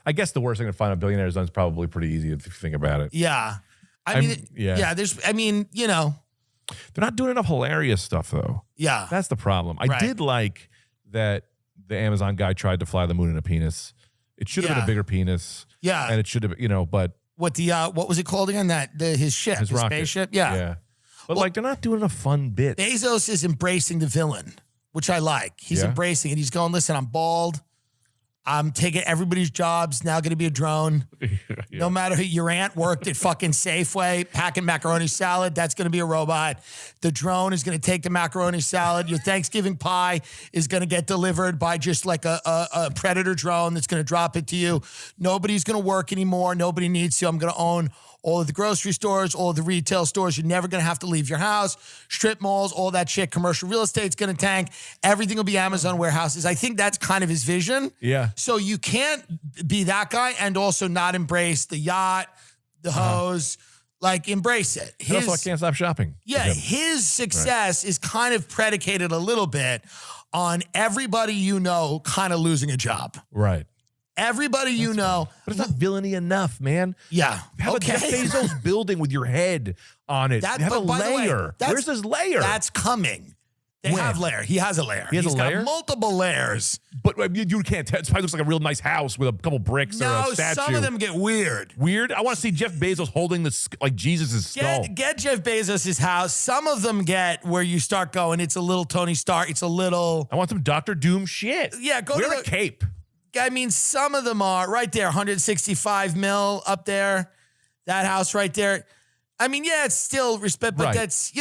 I guess the worst thing to find a billionaire has done is probably pretty easy if you think about it. Yeah. I mean, you know. They're not doing enough hilarious stuff, though. Yeah. That's the problem. I did like that the Amazon guy tried to fly the moon in a penis. It should have been a bigger penis. Yeah. And it should have, but. What was it called again? His ship, his spaceship? Yeah. Yeah. But they're not doing enough fun bits. Bezos is embracing the villain, which I like. He's embracing it. He's going, listen, I'm bald. I'm taking everybody's jobs. Now going to be a drone. No matter who your aunt worked at fucking Safeway packing macaroni salad, that's going to be a robot. The drone is going to take the macaroni salad. Your Thanksgiving pie is going to get delivered by just like a predator drone that's going to drop it to you. Nobody's going to work anymore. Nobody needs to. I'm going to own all of the grocery stores, all of the retail stores. You're never going to have to leave your house. Strip malls, all that shit. Commercial real estate's going to tank. Everything will be Amazon warehouses. I think that's kind of his vision. Yeah. So you can't be that guy and also not embrace the yacht, the hose. Like, embrace it. And also, I can't stop shopping. Yeah, his success is kind of predicated a little bit on everybody you know kind of losing a job. Right. Everybody you know. But it's not villainy enough, man. Yeah. Have a Jeff Bezos building with your head on it. Have a layer. Where's his layer? That's coming. They have layer. He has a layer. He's got multiple layers. But you can't tell. It probably looks like a real nice house with a couple bricks or a statue. Some of them get weird. Weird? I want to see Jeff Bezos holding Jesus' skull. Get Jeff Bezos' house. Some of them get where you start going, it's a little Tony Stark. It's a little. I want some Dr. Doom shit. Yeah, Wear a cape. I mean, some of them are right there, 165 mil up there. That house right there. I mean, yeah, it's still respect, but that's,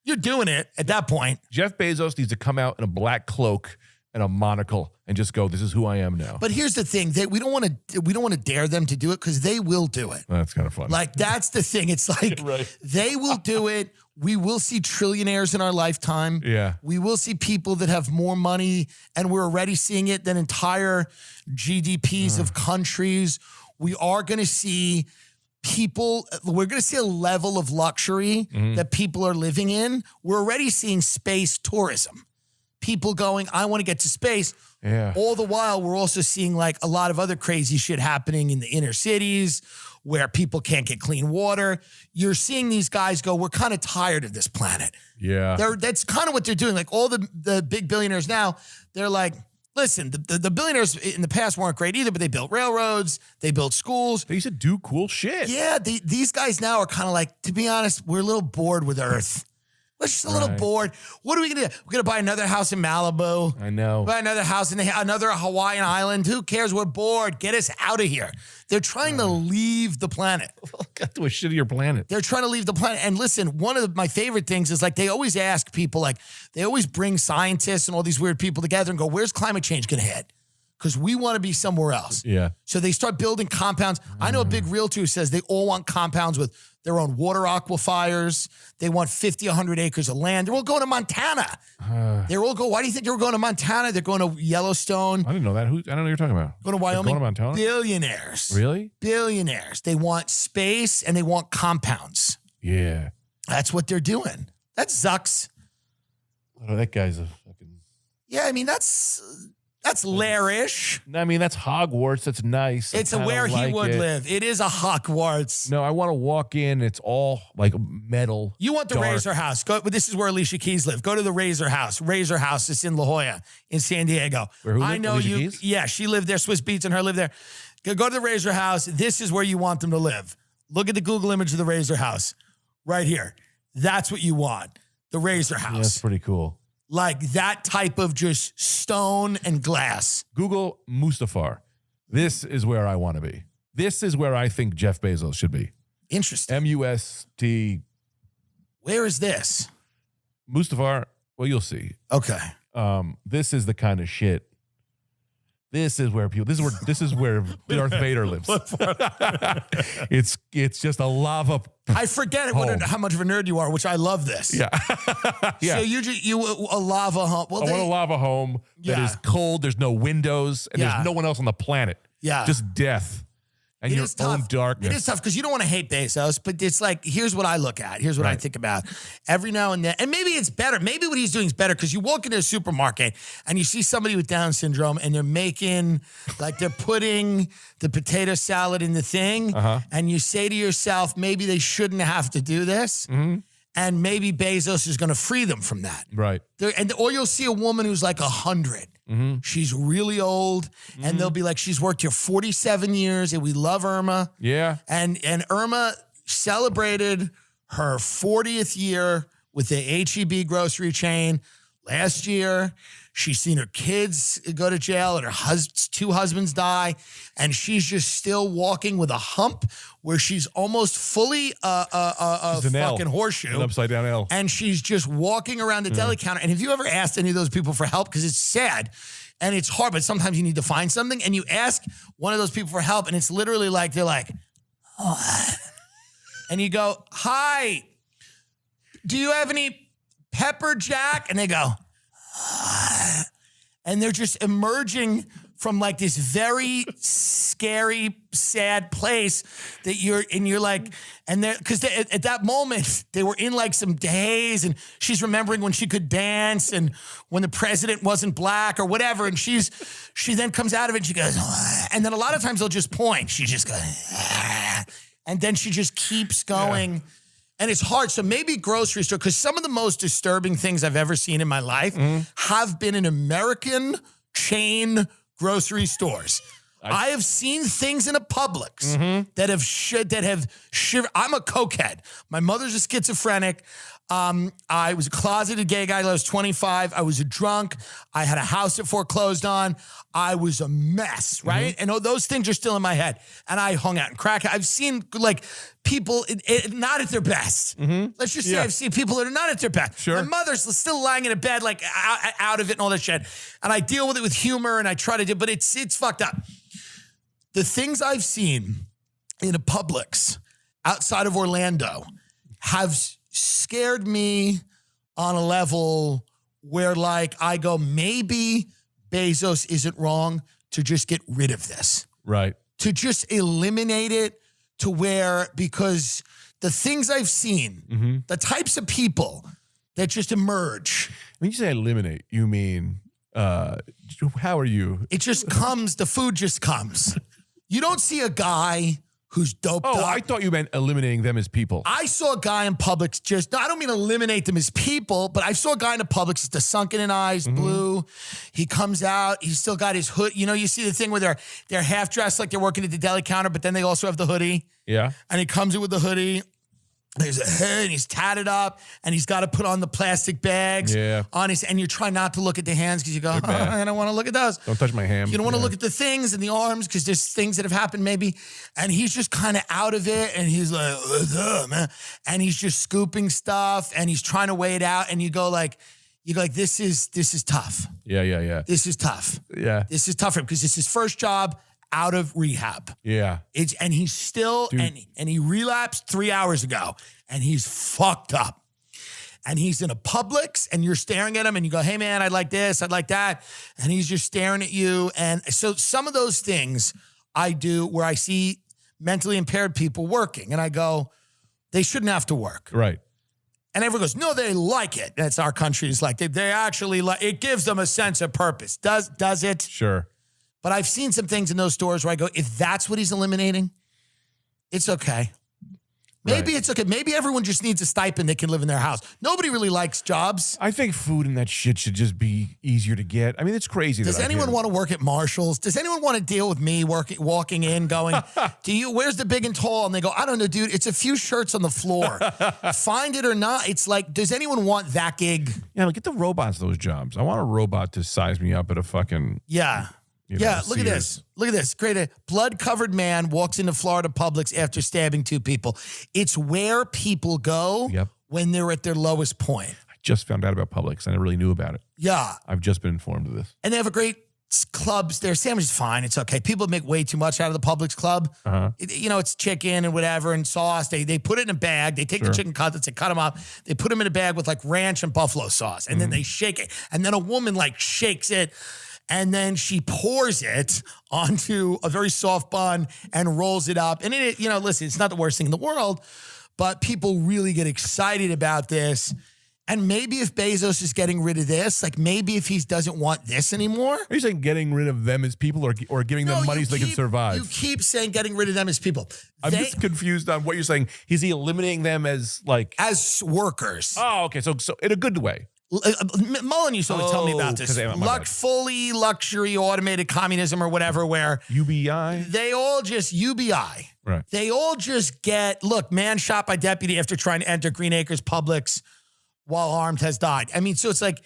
you're doing it at that point. Jeff Bezos needs to come out in a black cloak and a monocle and just go, this is who I am now. But here's the thing. We don't want to dare them to do it because they will do it. That's kind of fun. Like, that's the thing. It's like they will do it. We will see trillionaires in our lifetime. Yeah. We will see people that have more money, and we're already seeing it, than entire GDPs of countries. We are going to see people, we're going to see a level of luxury that people are living in. We're already seeing space tourism. People going, I want to get to space. Yeah. All the while, we're also seeing like a lot of other crazy shit happening in the inner cities where people can't get clean water. You're seeing these guys go, we're kind of tired of this planet. Yeah. That's kind of what they're doing. Like all the big billionaires now, they're like, listen, the billionaires in the past weren't great either, but they built railroads, they built schools. They used to do cool shit. Yeah, these guys now are kind of like, to be honest, we're a little bored with Earth. We're just a little bored. What are we going to do? We're going to buy another house in Malibu. I know. Buy another house in another Hawaiian island. Who cares? We're bored. Get us out of here. They're trying to leave the planet. Got to a shittier planet. They're trying to leave the planet. And listen, one of my favorite things is like they always ask people, like they always bring scientists and all these weird people together and go, where's climate change going to hit? Because we want to be somewhere else. Yeah. So they start building compounds. I know a big realtor who says they all want compounds with their own water aquifers. They want 50, 100 acres of land. They're all going to Montana. They're all going, why do you think they were going to Montana? They're going to Yellowstone. I didn't know that. I don't know what you're talking about. Going to Wyoming. Going to Montana? Billionaires. Really? Billionaires. They want space and they want compounds. Yeah. That's what they're doing. That sucks. Oh, that guy's a fucking... Yeah, I mean, that's lairish. I mean, that's Hogwarts. That's nice. It's where he would live. It is a Hogwarts. No, I want to walk in. It's all like metal. You want the Razer House. This is where Alicia Keys lived. Go to the Razer House. Razer House is in La Jolla in San Diego. I know Alicia you. Keys? Yeah, she lived there. Swiss Beats and her lived there. Go to the Razer House. This is where you want them to live. Look at the Google image of the Razer House right here. That's what you want. The Razer House. Yeah, that's pretty cool. Like that type of just stone and glass. Google Mustafar. This is where I want to be. This is where I think Jeff Bezos should be. Interesting. M-U-S-T. Where is this? Mustafar. Well, you'll see. Okay. This is the kind of shit. This is where Darth Vader lives. It's just a lava. I forget how much of a nerd you are, which I love this. Yeah. Yeah. So you a lava home. Well, I want a lava home that is cold. There's no windows and there's no one else on the planet. Yeah. Just death. and your own darkness. It is tough because you don't want to hate Bezos, but it's like, here's what I look at. Here's what I think about. Every now and then, and maybe it's better. Maybe what he's doing is better because you walk into a supermarket and you see somebody with Down syndrome and they're making, like they're putting the potato salad in the thing. And you say to yourself, maybe they shouldn't have to do this. And maybe Bezos is going to free them from that. Right. Or you'll see a woman who's like 100. She's really old, and they'll be like, she's worked here 47 years, and we love Irma. Yeah. And Irma celebrated her 40th year with the H-E-B grocery chain last year. She's seen her kids go to jail and her two husbands die. And she's just still walking with a hump where she's almost fully a fucking horseshoe. An upside down L. And she's just walking around the deli counter. And have you ever asked any of those people for help? Because it's sad and it's hard, but sometimes you need to find something. And you ask one of those people for help and it's literally like, they're like, oh. And you go, hi, do you have any pepper jack? And they go, and they're just emerging from like this very scary, sad place that you're like, and they're, because at that moment they were in like some daze, and she's remembering when she could dance and when the president wasn't black or whatever, and she then comes out of it and she goes, and then a lot of times they'll just point, she just goes, and then she just keeps going. Yeah. And it's hard. So maybe grocery store, because some of the most disturbing things I've ever seen in my life have been in American chain grocery stores. I have seen things in a Publix that have I'm a cokehead. My mother's a schizophrenic. I was a closeted gay guy till I was 25. I was a drunk. I had a house that foreclosed on. I was a mess, right? And those things are still in my head. And I hung out in crack. I've seen like people not at their best. Let's just say I've seen people that are not at their best. Sure. My mother's still lying in a bed like out of it and all that shit. And I deal with it with humor and I try to do, but it's fucked up. The things I've seen in a Publix outside of Orlando have scared me on a level where like I go, maybe Bezos isn't wrong to just get rid of this. Right. To just eliminate it to where, because the things I've seen, the types of people that just emerge. When you say eliminate, you mean, how are you? It just comes, the food just comes. You don't see a guy who's doped up. Oh, I thought you meant eliminating them as people. I saw a guy in Publix I don't mean eliminate them as people, but I saw a guy in the Publix, it's the sunken in eyes, blue. He comes out, he's still got his hood. You know, you see the thing where they're half dressed like they're working at the deli counter, but then they also have the hoodie. Yeah. And he comes in with the hoodie. There's a head and he's tatted up and he's got to put on the plastic bags on his, and you try not to look at the hands because you go, I don't want to look at those. Don't touch my ham. You don't want to look at the things and the arms because there's things that have happened maybe. And he's just kind of out of it and he's like, what's up, man? And he's just scooping stuff and he's trying to weigh it out. And you go like, this is tough. Yeah. This is tough. Yeah. This is tough for him because it's his first job out of rehab. Yeah. And he's still, and he relapsed 3 hours ago and he's fucked up. And he's in a Publix and you're staring at him and you go, hey man, I'd like this, I'd like that. And he's just staring at you. And so some of those things I do where I see mentally impaired people working and I go, they shouldn't have to work. Right. And everyone goes, no, they like it. That's our country is like, they actually like, it gives them a sense of purpose. Does it? Sure. But I've seen some things in those stores where I go, if that's what he's eliminating, it's okay. Maybe it's okay. Maybe everyone just needs a stipend that can live in their house. Nobody really likes jobs. I think food and that shit should just be easier to get. I mean, it's crazy. Does anyone want to work at Marshall's? Does anyone want to deal with me walking in going, where's the big and tall? And they go, I don't know, dude. It's a few shirts on the floor. Find it or not. It's like, does anyone want that gig? Yeah, get the robots those jobs. I want a robot to size me up at a fucking... Yeah. Look at this. Look at this. Great. A blood-covered man walks into Florida Publix after stabbing 2 people. It's where people go when they're at their lowest point. I just found out about Publix. I never really knew about it. Yeah. I've just been informed of this. And they have a great clubs. Their sandwich is fine. It's okay. People make way too much out of the Publix club. It's chicken and whatever and sauce. They put it in a bag. They take the chicken cutlets, they cut them up. They put them in a bag with like ranch and buffalo sauce. And then they shake it. And then a woman like shakes it. And then she pours it onto a very soft bun and rolls it up. And it, listen, it's not the worst thing in the world, but people really get excited about this. And maybe if Bezos is getting rid of this, like maybe if he doesn't want this anymore. Are you saying getting rid of them as people or giving them money so they can survive? You keep saying getting rid of them as people. I'm just confused on what you're saying. Is he eliminating them as workers? Oh, okay. So in a good way. Mullen used to always tell me about this. Fully luxury automated communism or whatever, where UBI? They all just UBI. Right. They all just look, man shot by deputy after trying to enter Green Acres Publix while armed has died. I mean, so it's like,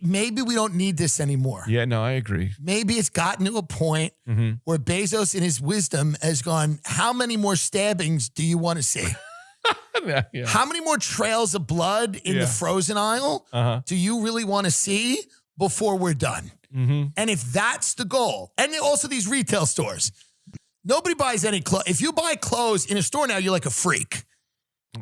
maybe we don't need this anymore. Yeah, no, I agree. Maybe it's gotten to a point where Bezos in his wisdom has gone, how many more stabbings do you want to see? Yeah. How many more trails of blood in the frozen aisle do you really want to see before we're done? And if that's the goal, and also these retail stores, nobody buys any clothes. If you buy clothes in a store now, you're like a freak.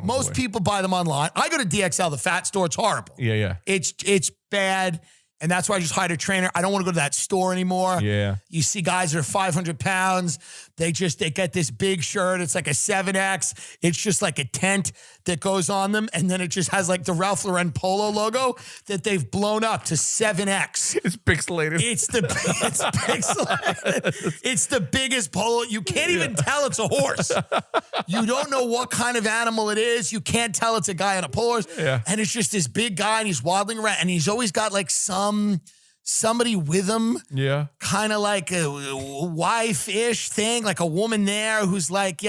Most people buy them online. I go to DXL, the fat store. It's horrible. Yeah. It's bad. And that's why I just hired a trainer. I don't want to go to that store anymore. Yeah. You see guys that are 500 pounds. They get this big shirt. It's like a 7X. It's just like a tent that goes on them. And then it just has like the Ralph Lauren Polo logo that they've blown up to 7X. It's pixelated. It's pixelated. It's the biggest polo. You can't even tell it's a horse. You don't know what kind of animal it is. You can't tell it's a guy on a polo horse. Yeah. And it's just this big guy and he's waddling around and he's always got like somebody with him. Yeah. Kind of like a wife-ish thing, like a woman there who's like,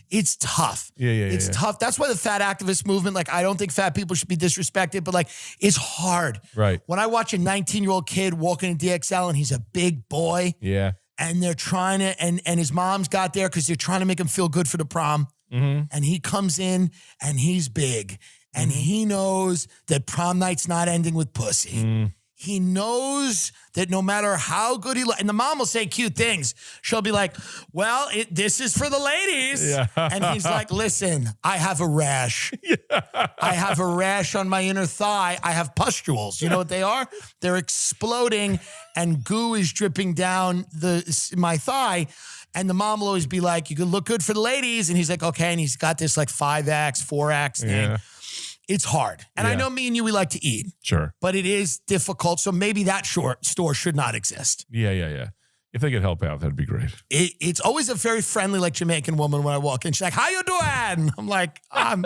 it's tough. It's tough. That's why the fat activist movement, like, I don't think fat people should be disrespected, but like, it's hard. Right. When I watch a 19-year-old kid walking in DXL and he's a big boy. Yeah. And they're trying to, and his mom's got there because they're trying to make him feel good for the prom. And he comes in and he's big. And he knows that prom night's not ending with pussy. He knows that no matter how good and the mom will say cute things. She'll be like, well, this is for the ladies. Yeah. And he's like, listen, I have a rash. I have a rash on my inner thigh. I have pustules. You know what they are? They're exploding and goo is dripping down my thigh. And the mom will always be like, you can look good for the ladies. And he's like, okay. And he's got this like 5X, 4X thing. Yeah. It's hard. And I know me and you, we like to eat. Sure. But it is difficult. So maybe that store should not exist. Yeah. If they could help out, that'd be great. It's always a very friendly, like Jamaican woman when I walk in. She's like, how you doing? I'm like, I'm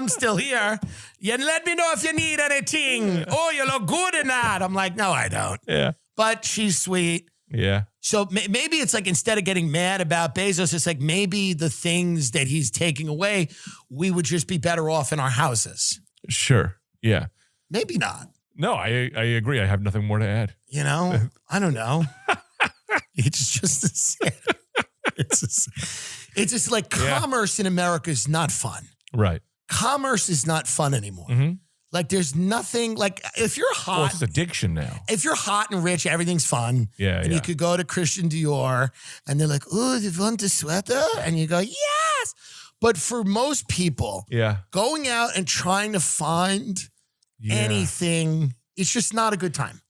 still here. You let me know if you need anything. Oh, you look good in that. I'm like, no, I don't. Yeah. But she's sweet. Yeah. So maybe it's like instead of getting mad about Bezos, it's like maybe the things that he's taking away, we would just be better off in our houses. Sure. Yeah. Maybe not. No, I agree. I have nothing more to add. I don't know. It's just it's just like commerce in America is not fun. Right. Commerce is not fun anymore. Like there's nothing like if you're hot. Well, it's addiction now. If you're hot and rich, everything's fun. Yeah. And you could go to Christian Dior and they're like, oh, do you want the sweater? And you go, yes. But for most people, going out and trying to find anything, it's just not a good time.